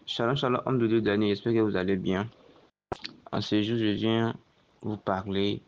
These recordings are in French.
Shalom, shalom, homme de Dieu, Daniel, j'espère que vous allez bien. En ce jour, je viens vous parler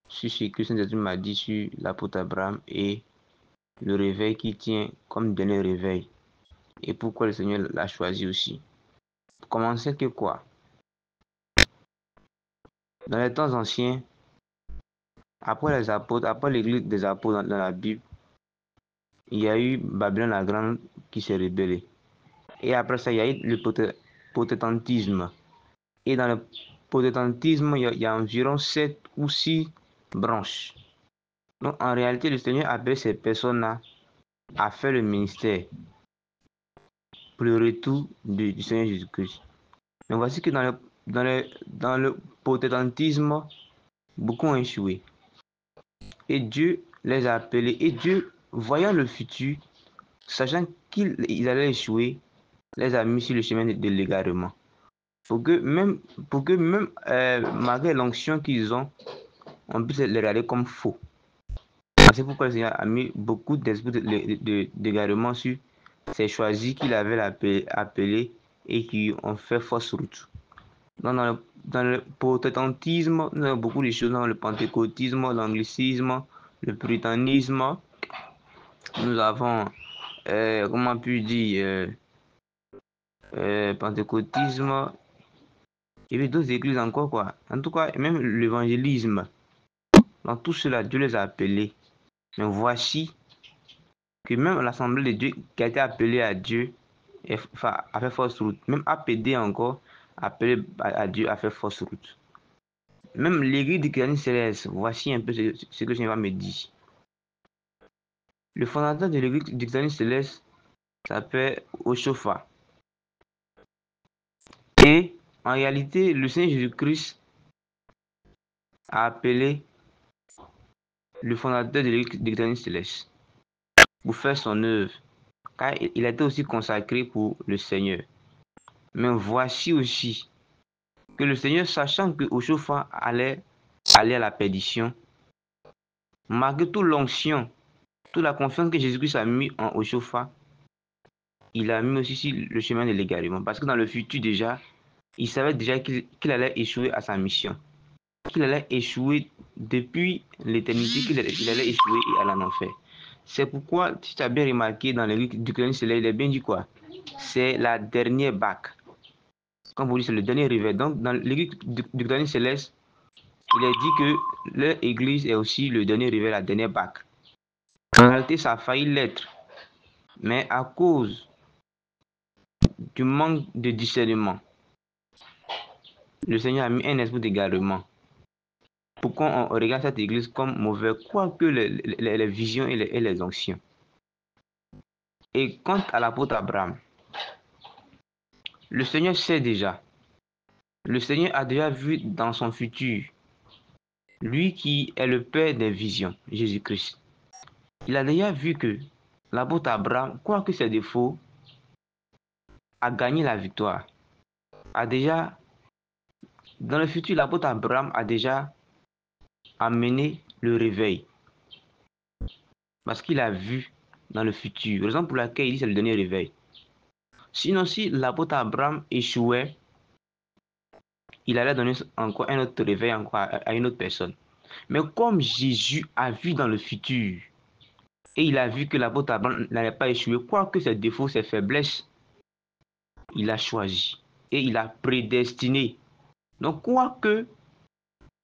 sur ce que Saint-Esprit m'a dit sur l'apôtre Abraham et le réveil qui tient comme dernier réveil. Et pourquoi le Seigneur l'a choisi aussi. Pour commencer que quoi? Dans les temps anciens, après les apôtres, après l'église des apôtres dans la Bible, il y a eu Babylone la Grande qui s'est rébellée. Et après ça, il y a eu le protestantisme. Et dans le protestantisme, il y a environ 7 ou 6 branches. Donc en réalité, le Seigneur appelle ces personnes-là à faire le ministère pour le retour du Seigneur Jésus-Christ. Mais voici que dans le protestantisme, beaucoup ont échoué. Et Dieu les a appelés. Et Dieu, voyant le futur, sachant qu'ils allaient échouer, les a mis sur le chemin de l'égarement. Pour que même malgré l'onction qu'ils ont, on puisse les regarder comme faux. C'est pourquoi le Seigneur a mis beaucoup d'esprits d'égarement sur ces choisis qu'il avait appelés et qui ont fait fausse route. Donc, dans le protestantisme, nous avons beaucoup de choses dans le pentecôtisme, l'anglicisme, le puritanisme. Nous avons, comment on peut dire, pentecôtisme, et puis d'autres églises encore, quoi. En tout cas, même l'évangélisme. Dans tout cela, Dieu les a appelés. Mais voici que même l'assemblée de Dieu qui a été appelée à Dieu a fait fausse route. Même APD encore, appelé à Dieu, a fait fausse route. Même l'église du Christ céleste, voici un peu ce que le Seigneur me dit. Le fondateur de l'église du Christ céleste s'appelle Oshofa. Et en réalité, le Seigneur Jésus-Christ a appelé le fondateur de l'église du Christ céleste pour faire son œuvre, car il a été aussi consacré pour le Seigneur. Mais voici aussi que le Seigneur, sachant que Oshofa allait à la perdition, malgré toute l'onction, toute la confiance que Jésus-Christ a mis en Oshofa, il a mis aussi sur le chemin de l'égarement. Parce que dans le futur déjà, il savait déjà qu'il allait échouer à sa mission. Qu'il allait échouer depuis l'éternité, qu'il allait échouer et aller en enfer. C'est pourquoi, si tu as bien remarqué dans l'église du Christ céleste, il est bien dit quoi? C'est la dernière bac. Comme vous dites, c'est le dernier réveil. Donc, dans l'église du Christ céleste, il est dit que leur église est aussi le dernier réveil, la dernière bac. En réalité, ça a failli l'être. Mais à cause du manque de discernement, le Seigneur a mis un esprit d'égarement. Pourquoi on regarde cette église comme mauvaise, quoique les visions et les onctions. Et quant à l'apôtre Abraham, le Seigneur sait déjà. Le Seigneur a déjà vu dans son futur, lui qui est le Père des visions, Jésus-Christ. Il a déjà vu que l'apôtre Abraham, quoique ses défauts, a gagné la victoire. Dans le futur, l'apôtre Abraham a déjà amené le réveil. Parce qu'il a vu dans le futur. Raison pour laquelle il dit c'est le dernier réveil. Sinon, si l'apôtre Abraham échouait, il allait donner encore un autre réveil encore à une autre personne. Mais comme Jésus a vu dans le futur, et il a vu que l'apôtre Abraham n'allait pas échouer, quoique ses défauts, ses faiblesses, il a choisi. Et il a prédestiné. Donc, quoique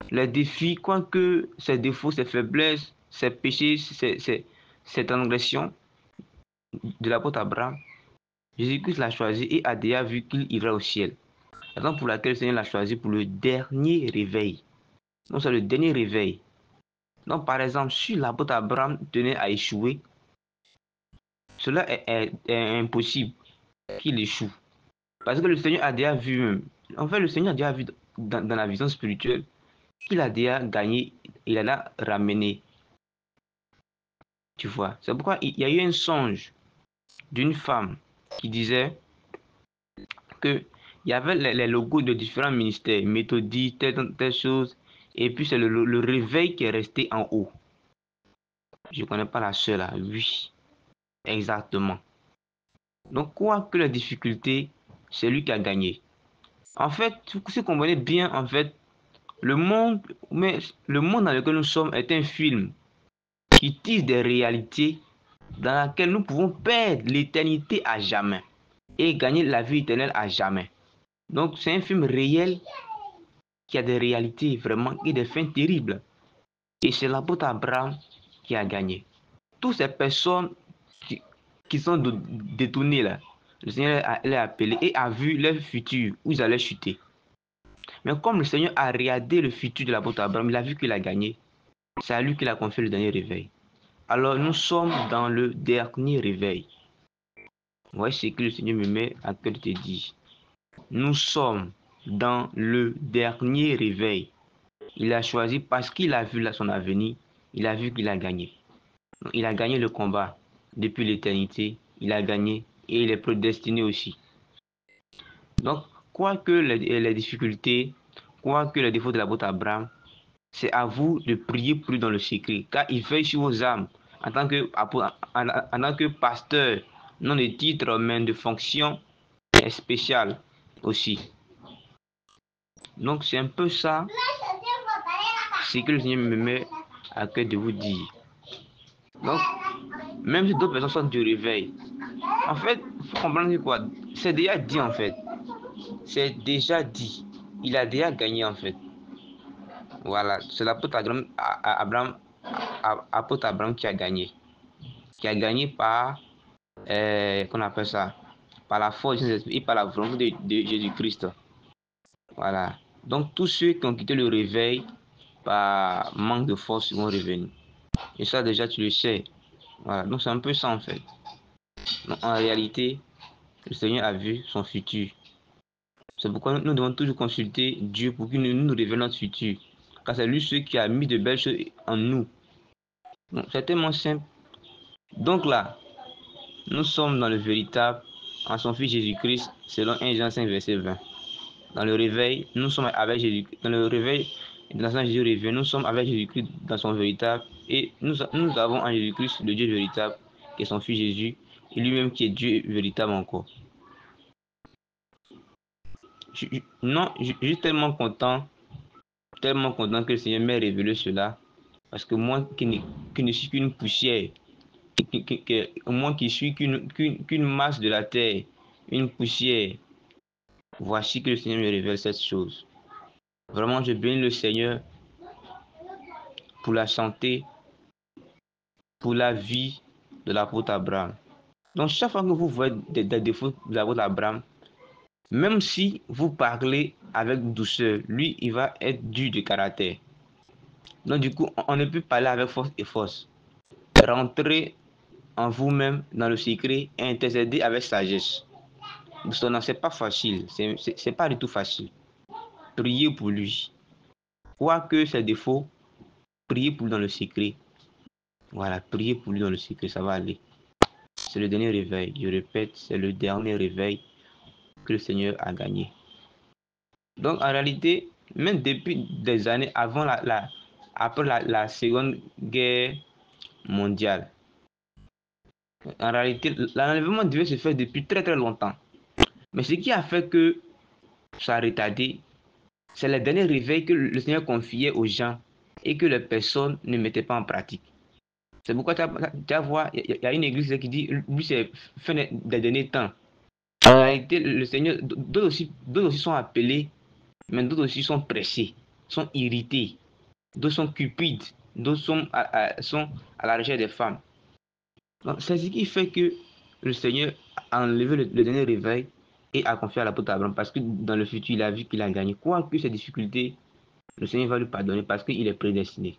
les défis, quoique ses défauts, ses faiblesses, ses péchés, ses transgressions de l'apôtre Abraham, Jésus-Christ l'a choisi et a déjà vu qu'il ira au ciel. La raison pour laquelle le Seigneur l'a choisi pour le dernier réveil. Donc c'est le dernier réveil. Donc par exemple, si l'apôtre Abraham tenait à échouer, cela est impossible qu'il échoue. Parce que le Seigneur a déjà vu même. En fait, le Seigneur a déjà vu dans la vision spirituelle qu'il a déjà gagné, il a ramené. Tu vois. C'est pourquoi il y a eu un songe d'une femme qui disait que il y avait les logos de différents ministères, méthodistes, telle chose, et puis c'est le réveil qui est resté en haut. Je ne connais pas la seule là, oui, exactement. Donc, quoi que les difficultés, c'est lui qui a gagné. En fait, si vous comprenez bien, en fait, le monde dans lequel nous sommes est un film qui tisse des réalités dans lesquelles nous pouvons perdre l'éternité à jamais et gagner la vie éternelle à jamais. Donc, c'est un film réel qui a des réalités vraiment et des fins terribles. Et c'est l'apôtre Abraham qui a gagné. Toutes ces personnes qui sont détournées là, le Seigneur les a appelées et a vu leur futur où ils allaient chuter. Mais comme le Seigneur a regardé le futur de l'apôtre Abraham, il a vu qu'il a gagné. C'est à lui qu'il a confié le dernier réveil. Alors nous sommes dans le dernier réveil. Voici ce que le Seigneur me met à cœur de te dire. Nous sommes dans le dernier réveil. Il a choisi parce qu'il a vu son avenir, il a vu qu'il a gagné. Il a gagné le combat depuis l'éternité, il a gagné et il est prédestiné aussi. Donc, quoi que les difficultés, quoi que les défauts de l'apôtre Abraham, c'est à vous de prier plus dans le secret, car il veille sur vos âmes en tant que pasteur, non de titre, mais de fonction spéciale aussi. Donc, c'est un peu ça, ce que le Seigneur me met à cœur de vous dire. Donc, même si d'autres personnes sont du réveil, en fait, il faut comprendre que quoi, c'est déjà dit en fait. C'est déjà dit. Il a déjà gagné en fait. Voilà, c'est l'apôtre Abraham qui a gagné. Qui a gagné par, qu'on appelle ça, par la force et par la volonté de Jésus-Christ. Voilà. Donc tous ceux qui ont quitté le réveil par manque de force vont revenir. Et ça déjà tu le sais. Voilà. Donc c'est un peu ça en fait. Donc, en réalité, le Seigneur a vu son futur. C'est pourquoi nous devons toujours consulter Dieu pour qu'il nous révèle notre futur. Car c'est lui celui qui a mis de belles choses en nous. Donc c'est tellement simple. Donc là, nous sommes dans le véritable, en son Fils Jésus-Christ, selon 1 Jean 5, verset 20. Dans le réveil, nous sommes avec Jésus. Dans le réveil, dans son Jésus réveil, nous sommes avec Jésus-Christ dans son véritable. Et nous avons en Jésus-Christ le Dieu véritable, qui est son Fils Jésus, et lui-même qui est Dieu véritable encore. Je suis tellement content que le Seigneur m'ait révélé cela. Parce que moi qui ne suis qu'une poussière, moi qui suis qu'une masse de la terre, une poussière, voici que le Seigneur me révèle cette chose. Vraiment, je bénis le Seigneur pour la santé, pour la vie de l'apôtre Abraham. Donc, chaque fois que vous voyez des défauts de l'apôtre Abraham, même si vous parlez avec douceur, lui, il va être dur de caractère. Donc, du coup, on ne peut parler avec force et force. Rentrez en vous-même dans le secret et intercéder avec sagesse. C'est pas facile, c'est pas du tout facile. Priez pour lui. Quoique ses défauts, priez pour lui dans le secret. Voilà, priez pour lui dans le secret, ça va aller. C'est le dernier réveil, je répète, c'est le dernier réveil que le Seigneur a gagné. Donc en réalité, même depuis des années avant après la Seconde Guerre mondiale, en réalité, l'enlèvement devait se faire depuis très très longtemps. Mais ce qui a fait que ça a retardé, c'est le dernier réveil que le Seigneur confiait aux gens et que les personnes ne mettaient pas en pratique. C'est pourquoi tu vas voir, il y a une église qui dit, lui c'est fin des derniers temps. En réalité, le Seigneur, d'autres aussi sont appelés, mais d'autres aussi sont pressés, sont irrités, d'autres sont cupides, d'autres sont à la recherche des femmes. C'est ce qui fait que le Seigneur a enlevé le dernier réveil et a confié à l'apôtre Abraham parce que dans le futur, il a vu qu'il a gagné. Quoique ces difficultés, le Seigneur va lui pardonner parce qu'il est prédestiné.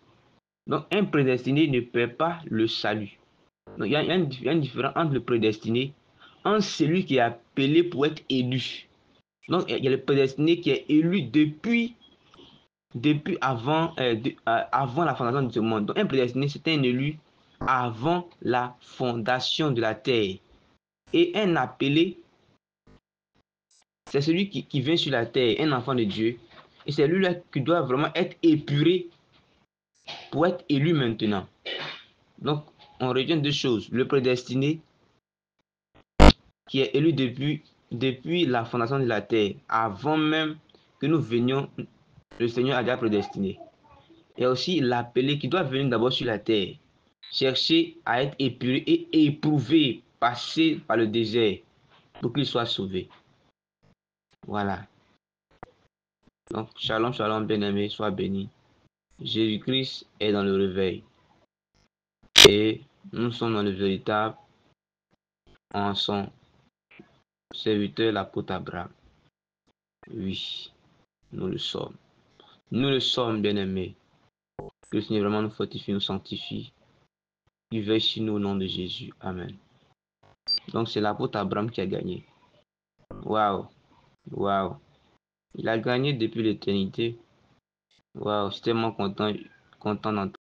Donc, un prédestiné ne perd pas le salut. Donc, il y a une différence entre le prédestiné, entre celui qui est appelé pour être élu. Donc, il y a le prédestiné qui est élu depuis avant la fondation de ce monde. Donc, un prédestiné, c'est un élu avant la fondation de la terre. Et un appelé, c'est celui qui vient sur la terre, un enfant de Dieu. Et c'est lui-là qui doit vraiment être épuré pour être élu maintenant. Donc, on retient deux choses. Le prédestiné, qui est élu depuis depuis la fondation de la terre, avant même que nous venions, le Seigneur a déjà prédestiné. Il y a aussi l'appelé qui doit venir d'abord sur la terre, chercher à être épuré et éprouvé, passer par le désert pour qu'il soit sauvé. Voilà. Donc, shalom, shalom, bien-aimé, sois béni. Jésus-Christ est dans le réveil. Et nous sommes dans le véritable en son serviteur, l'apôtre Abraham. Oui, nous le sommes. Nous le sommes, bien-aimés. Que le Seigneur vraiment nous fortifie, nous sanctifie. Il veille sur nous au nom de Jésus. Amen. Donc, c'est l'apôtre Abraham qui a gagné. Waouh! Waouh! Il a gagné depuis l'éternité. Waouh! Je suis tellement content d'entendre.